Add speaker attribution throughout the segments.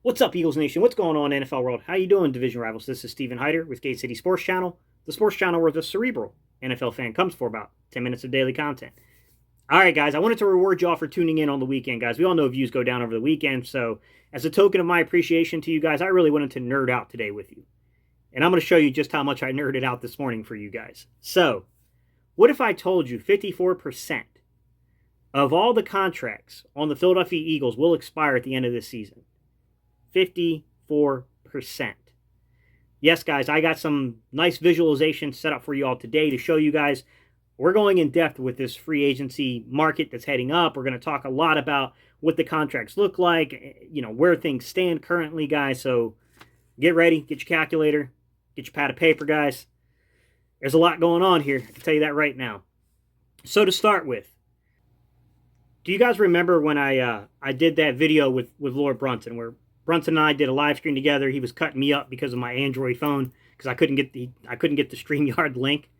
Speaker 1: What's up, Eagles Nation? What's going on, NFL world? How you doing, division rivals? This is Steven Hyder with Gate City Sports Channel, the sports channel where the cerebral NFL fan comes for about 10 minutes of daily content. All right, guys, I wanted to reward y'all for tuning in on the weekend, guys. We all know views go down over the weekend, so as a token of my appreciation to you guys, I really wanted to nerd out today with you. And I'm going to show you just how much I nerded out this morning for you guys. So, what if I told you 54% of all the contracts on the Philadelphia Eagles will expire at the end of this season? 54%. Yes, guys, I got some nice visualizations set up for you all today to show you guys. We're going in depth with this free agency market that's heading up. We're going to talk a lot about what the contracts look like, where things stand currently, guys. So get ready, get your calculator, get your pad of paper, guys. There's a lot going on here. I can tell you that right now. So to start with, do you guys remember when I did that video with Lord Brunson, where Brunson and I did a live stream together? He was cutting me up because of my Android phone because I couldn't get the StreamYard link.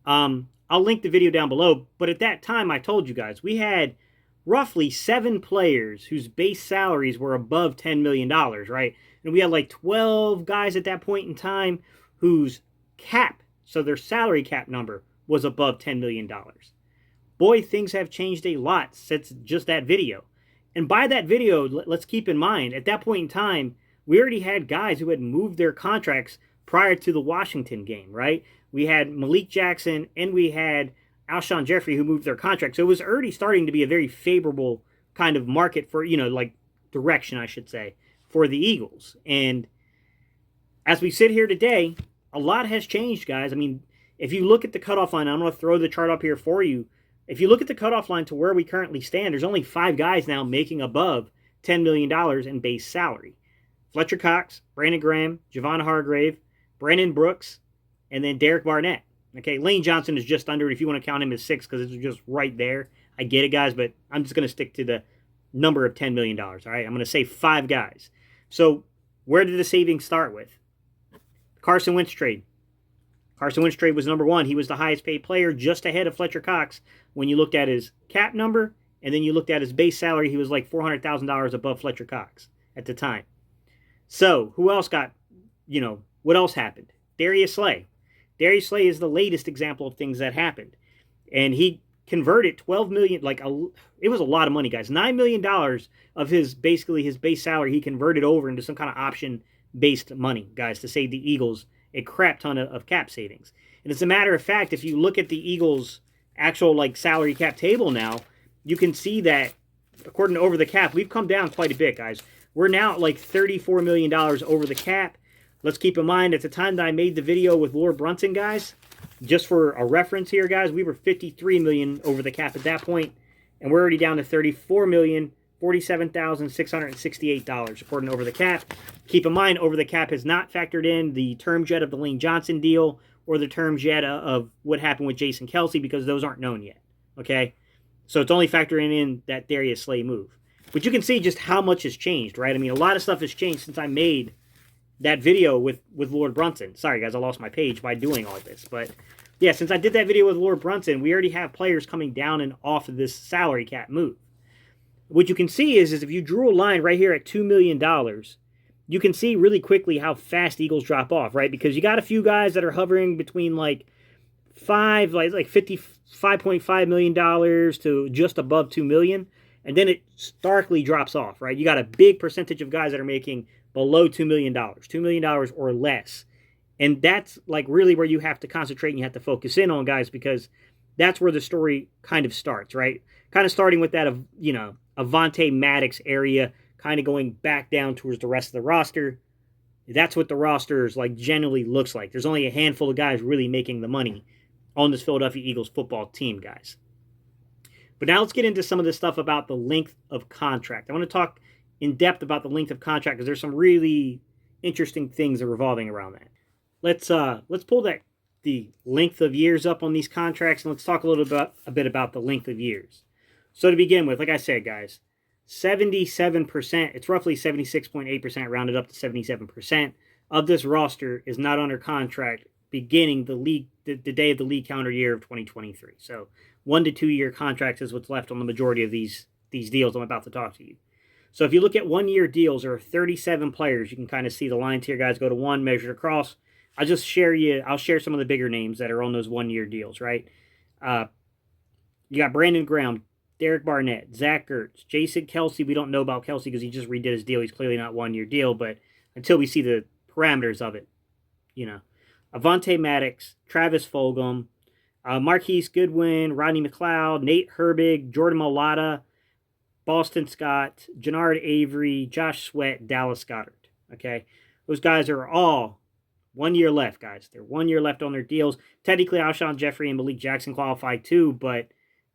Speaker 1: I'll link the video down below. But at that time, I told you guys we had roughly 7 players whose base salaries were above $10 million, right? And we had like 12 guys at that point in time whose cap, so their salary cap number, was above $10 million. Boy, things have changed a lot since just that video. And by that video, let's keep in mind, at that point in time, we already had guys who had moved their contracts prior to the Washington game, right? We had Malik Jackson and we had Alshon Jeffrey who moved their contracts. So it was already starting to be a very favorable kind of market for, direction, I should say, for the Eagles. And as we sit here today, a lot has changed, guys. I mean, if you look at the cutoff line, I'm going to throw the chart up here for you. If you look at the cutoff line to where we currently stand, there's only 5 guys now making above $10 million in base salary. Fletcher Cox, Brandon Graham, Javon Hargraves, Brandon Brooks, and then Derek Barnett. Okay, Lane Johnson is just under it if you want to count him as 6 because it's just right there. I get it, guys, but I'm just going to stick to the number of $10 million. All right, I'm going to say 5 guys. So where did the savings start with? Carson Wentz trade. Carson Wentz trade was number 1. He was the highest paid player, just ahead of Fletcher Cox when you looked at his cap number, and then you looked at his base salary. He was like $400,000 above Fletcher Cox at the time. So who else got, what else happened? Darius Slay. Darius Slay is the latest example of things that happened. And he converted $12 million, it was a lot of money, guys. $9 million of his base salary he converted over into some kind of option-based money, guys, to save the Eagles a crap ton of cap savings. And as a matter of fact, if you look at the Eagles' actual salary cap table now, you can see that according to over the cap, we've come down quite a bit, guys. We're now at $34 million over the cap. Let's keep in mind, at the time that I made the video with Lord Brunson, guys, just for a reference here, guys, we were $53 million over the cap at that point, and we're already down to $34,047,668 according to over the cap. Keep in mind, over the cap has not factored in the terms yet of the Lane Johnson deal or the terms yet of what happened with Jason Kelce because those aren't known yet, okay? So it's only factoring in that Darius Slay move. But you can see just how much has changed, right? I mean, a lot of stuff has changed since I made that video with Lord Brunson. Sorry, guys, I lost my page by doing all this. But, yeah, since I did that video with Lord Brunson, we already have players coming down and off of this salary cap move. What you can see is if you drew a line right here at $2 million, you can see really quickly how fast Eagles drop off, right? Because you got a few guys that are hovering between $55.5 million to just above $2 million, and then it starkly drops off, right? You got a big percentage of guys that are making below $2 million, $2 million or less. And that's really where you have to concentrate and you have to focus in on, guys, because that's where the story kind of starts, right? Kind of starting with that of, Avonte Maddox area, kind of going back down towards the rest of the roster. That's what the roster is generally looks like. There's only a handful of guys really making the money on this Philadelphia Eagles football team, guys. But now let's get into some of this stuff about the length of contract. I want to talk in depth about the length of contract because there's some really interesting things that are revolving around that. Let's pull the length of years up on these contracts, and let's talk a bit about the length of years. So to begin with, like I said, guys, 77%, it's roughly 76.8%, rounded up to 77% of this roster is not under contract beginning the day of the league calendar year of 2023. So 1 to 2 year contracts is what's left on the majority of these deals I'm about to talk to you. So if you look at 1-year deals, there are 37 players. You can kind of see the lines here, guys, go to 1, measured across. I'll share some of the bigger names that are on those 1-year deals, right? You got Brandon Graham, Derek Barnett, Zach Ertz, Jason Kelsey. We don't know about Kelsey because he just redid his deal. He's clearly not 1-year deal, but until we see the parameters of it, Avonte Maddox, Travis Fulgham, Marquis Goodwin, Rodney McLeod, Nate Herbig, Jordan Mailata, Boston Scott, Jannard Avery, Josh Sweat, Dallas Goedert. Okay, those guys are all 1 year left, guys. They're 1 year left on their deals. Technically, Alshon Jeffrey and Malik Jackson qualify too, but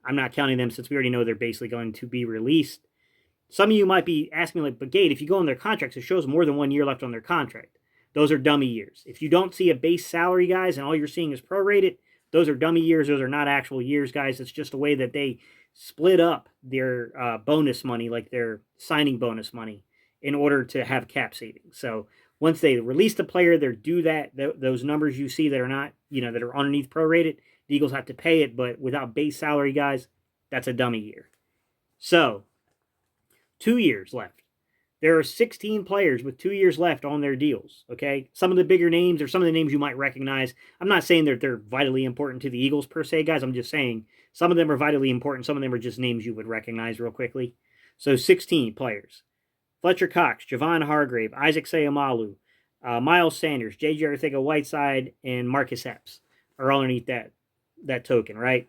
Speaker 1: I'm not counting them since we already know they're basically going to be released. Some of you might be asking, like, but Gate, if you go on their contracts, it shows more than 1 year left on their contract. Those are dummy years. If you don't see a base salary, guys, and all you're seeing is prorated, those are dummy years. Those are not actual years, guys. It's just a way that they split up their bonus money, like their signing bonus money, in order to have cap savings. So once they release the player, they're due that. Those numbers you see that are not, that are underneath prorated, the Eagles have to pay it, but without base salary, guys, that's a dummy year. So 2 years left. There are 16 players with 2 years left on their deals, okay? Some of the bigger names or some of the names you might recognize. I'm not saying that they're vitally important to the Eagles per se, guys. I'm just saying some of them are vitally important. Some of them are just names you would recognize real quickly. So 16 players. Fletcher Cox, Javon Hargraves, Isaac Seumalo, Miles Sanders, J.J. Arcega-Whiteside, and Marcus Epps are all underneath that token, right?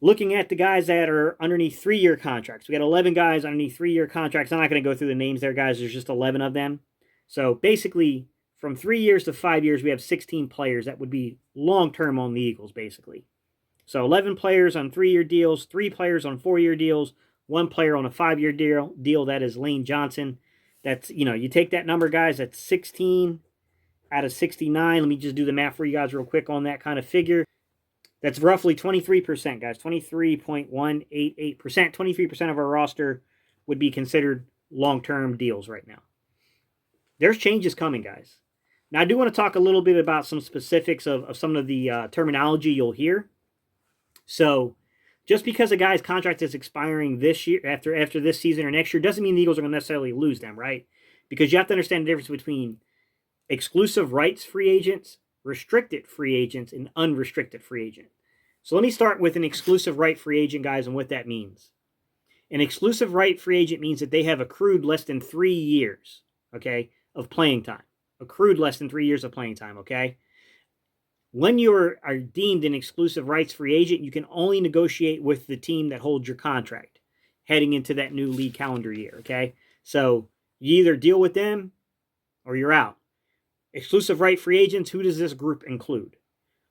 Speaker 1: Looking at the guys that are underneath 3-year contracts. We got 11 guys underneath 3-year contracts. I'm not going to go through the names there, guys. There's just 11 of them. So basically, from 3 years to 5 years, we have 16 players that would be long-term on the Eagles, basically. So 11 players on 3-year deals, 3 players on 4-year deals, 1 player on a 5-year deal. That is Lane Johnson. That's, you take that number, guys. That's 16 out of 69. Let me just do the math for you guys real quick on that kind of figure. That's roughly 23%, guys. 23.188%. 23% of our roster would be considered long-term deals right now. There's changes coming, guys. Now, I do want to talk a little bit about some specifics of some of the terminology you'll hear. So, just because a guy's contract is expiring this year, after this season or next year, doesn't mean the Eagles are going to necessarily lose them, right? Because you have to understand the difference between exclusive rights free agents, restricted free agents, and unrestricted free agent. So let me start with an exclusive right free agent, guys, and what that means. An exclusive right free agent means that they have accrued less than 3 years, okay, of playing time. Accrued less than 3 years of playing time, okay? When you are deemed an exclusive rights free agent, you can only negotiate with the team that holds your contract heading into that new league calendar year, okay? So you either deal with them or you're out. Exclusive right free agents, who does this group include?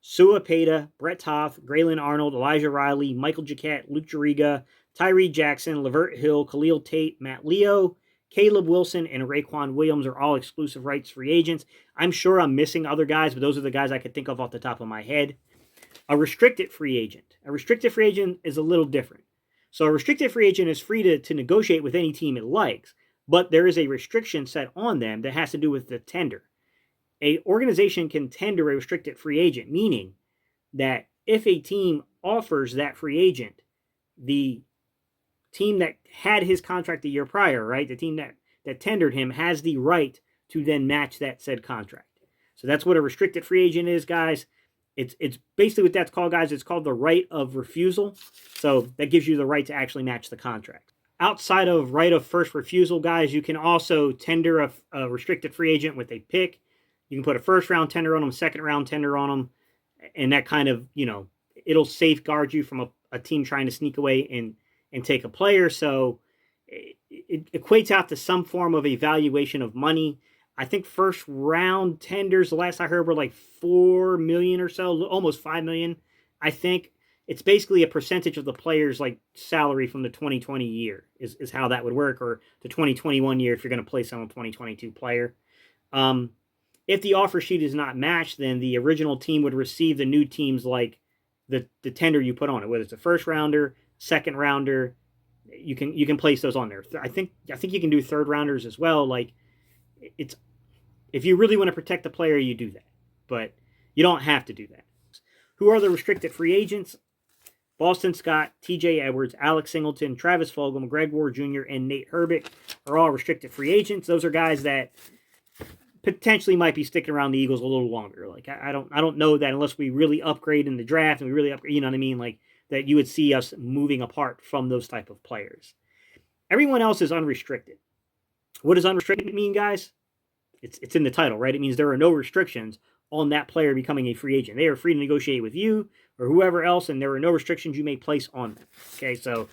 Speaker 1: Sua Peta, Brett Toth, Graylin Arnold, Elijah Riley, Michael Jacquet, Luke Juriga, Tyree Jackson, Levert Hill, Khalil Tate, Matt Leo, Caleb Wilson, and Raekwon Williams are all exclusive rights free agents. I'm sure I'm missing other guys, but those are the guys I could think of off the top of my head. A restricted free agent. A restricted free agent is a little different. So a restricted free agent is free to negotiate with any team it likes, but there is a restriction set on them that has to do with the tender. An organization can tender a restricted free agent, meaning that if a team offers that free agent, the team that had his contract the year prior, right, the team that tendered him has the right to then match that said contract. So that's what a restricted free agent is, guys. It's basically what that's called, guys. It's called the right of refusal. So that gives you the right to actually match the contract. Outside of right of first refusal, guys, you can also tender a restricted free agent with a pick. You can put a first round tender on them, second round tender on them, and that kind of, it'll safeguard you from a team trying to sneak away and take a player. So it equates out to some form of evaluation of money. I think first round tenders, the last I heard, were like $4 million or so, almost $5 million. I think it's basically a percentage of the player's like salary from the 2020 year is how that would work, or the 2021 year if you're going to play some 2022 player. If the offer sheet is not matched, then the original team would receive the new team's like the tender you put on it, whether it's a first rounder, second rounder. You can place those on there. I think you can do third rounders as well. Like, it's, if you really want to protect the player, you do that, but you don't have to do that. Who are the restricted free agents? Boston Scott, TJ Edwards, Alex Singleton, Travis Fulgham, Greg Ward Jr., and Nate Herbig are all restricted free agents. Those are guys that potentially might be sticking around the Eagles a little longer. Like I don't know that unless we really upgrade in the draft and we really upgrade, you know what I mean? Like that you would see us moving apart from those type of players. Everyone else is unrestricted. What does unrestricted mean, guys? It's in the title, right? It means there are no restrictions on that player becoming a free agent. They are free to negotiate with you or whoever else, and there are no restrictions you may place on them. Okay, so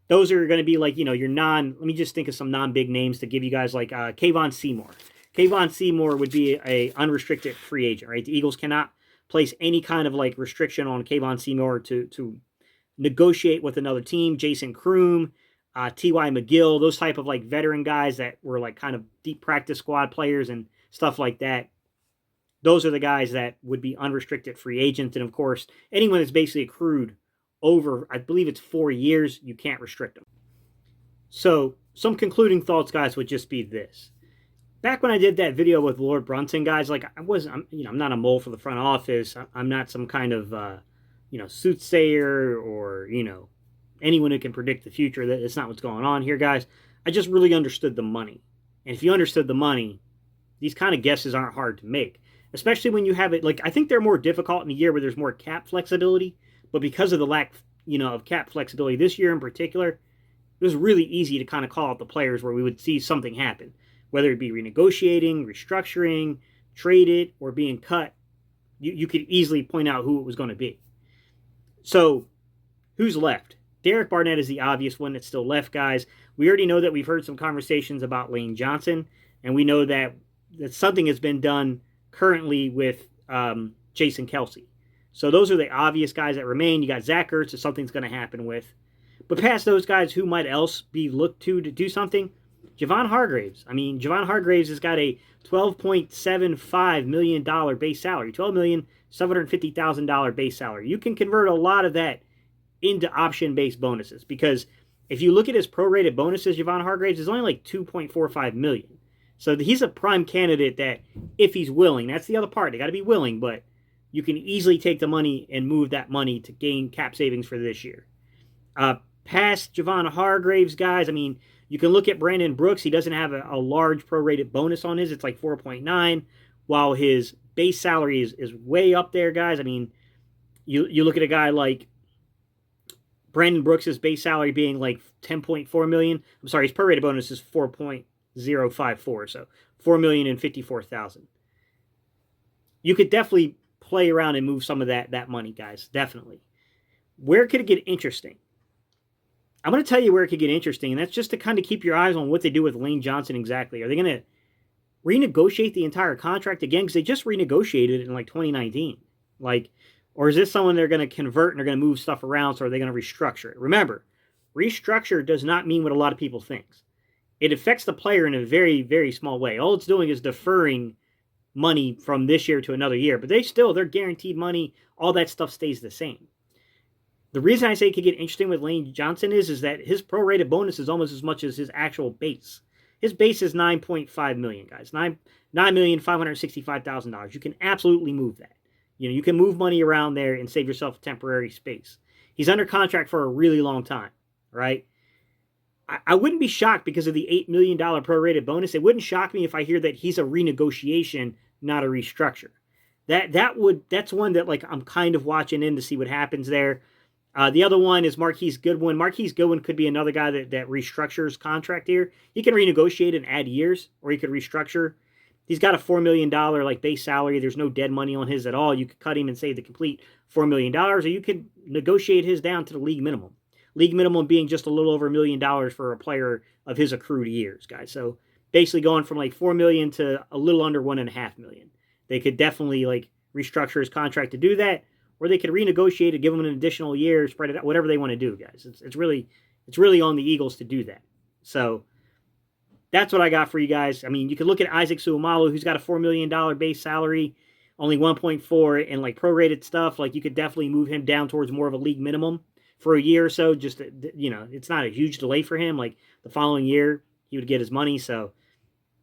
Speaker 1: those are going to be like, you know, your let me just think of some non-big names to give you guys, like Kayvon Seymour. Kayvon Seymour would be a unrestricted free agent, right? The Eagles cannot place any kind of like restriction on Kayvon Seymour to negotiate with another team. Jason Kroom, T.Y. McGill, those type of like veteran guys that were like kind of deep practice squad players and stuff like that. Those are the guys that would be unrestricted free agents. And of course, anyone that's basically accrued over, I believe it's 4 years, you can't restrict them. So some concluding thoughts, guys, would just be this. Back when I did that video with Lord Brunson, guys, like I'm not a mole for the front office. I'm not some kind of, soothsayer or, anyone who can predict the future. That's not what's going on here, guys. I just really understood the money. And if you understood the money, these kind of guesses aren't hard to make, especially when you have it. Like, I think they're more difficult in a year where there's more cap flexibility, but because of the lack, of cap flexibility this year in particular, it was really easy to kind of call out the players where we would see something happen, whether it be renegotiating, restructuring, traded, or being cut. You could easily point out who it was going to be. So, who's left? Derek Barnett is the obvious one that's still left, guys. We already know that we've heard some conversations about Lane Johnson, and we know that something has been done currently with Jason Kelce. So those are the obvious guys that remain. You got Zach Ertz that something's going to happen with. But past those guys, who might else be looked to do something? Javon Hargraves. I mean, Javon Hargraves has got a $12.75 million base salary, $12,750,000 base salary. You can convert a lot of that into option-based bonuses, because if you look at his prorated bonuses, Javon Hargraves is only like $2.45 million. So he's a prime candidate that, if he's willing, that's the other part. They got to be willing, but you can easily take the money and move that money to gain cap savings for this year. Past Javon Hargraves, guys, I mean, you can look at Brandon Brooks. He doesn't have a large prorated bonus on his. It's like 4.9, while his base salary is way up there, guys. I mean, you look at a guy like Brandon Brooks' base salary being like $10.4 million. I'm sorry, his prorated bonus is 4.054, so $4,054,000. You could definitely play around and move some of that money, guys. Definitely. Where could it get interesting? I'm going to tell you where it could get interesting, and that's just to kind of keep your eyes on what they do with Lane Johnson exactly. Are they going to renegotiate the entire contract again? Because they just renegotiated it in like 2019. Or is this someone they're going to convert and they're going to move stuff around, so are they going to restructure it? Remember, restructure does not mean what a lot of people think. It affects the player in a very, very small way. All it's doing is deferring money from this year to another year, but they're guaranteed money. All that stuff stays the same. The reason I say it could get interesting with Lane Johnson is that his prorated bonus is almost as much as his actual base. His base is $9.5 million, guys. $9,565,000. You can absolutely move that. You can move money around there and save yourself temporary space. He's under contract for a really long time, right? I wouldn't be shocked because of the $8 million prorated bonus. It wouldn't shock me if I hear that he's a renegotiation, not a restructure. That's one that, like, I'm kind of watching in to see what happens there. The other one is Marquis Goodwin. Marquis Goodwin could be another guy that restructures contract here. He can renegotiate and add years, or he could restructure. He's got a $4 million base salary. There's no dead money on his at all. You could cut him and save the complete $4 million, or you could negotiate his down to the league minimum. League minimum being just a little over $1 million for a player of his accrued years, guys. So basically going from like $4 million to a little under $1.5 million. They could definitely like restructure his contract to do that, or they could renegotiate it, give him an additional year, spread it out, whatever they want to do, guys. It's really on the Eagles to do that. So that's what I got for you guys. I mean, you could look at Isaac Seumalo, who's got a $4 million base salary, only 1.4, and like prorated stuff. Like, you could definitely move him down towards more of a league minimum for a year or so. Just, it's not a huge delay for him. Like, the following year, he would get his money. So,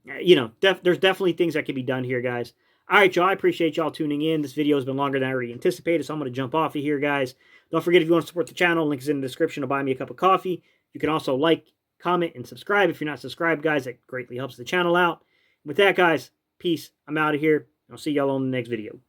Speaker 1: there's definitely things that can be done here, guys. All right, y'all. I appreciate y'all tuning in. This video has been longer than I already anticipated, so I'm going to jump off of here, guys. Don't forget, if you want to support the channel, link is in the description to buy me a cup of coffee. You can also like, comment, and subscribe if you're not subscribed, guys. That greatly helps the channel out. With that, guys, peace. I'm out of here. I'll see y'all on the next video.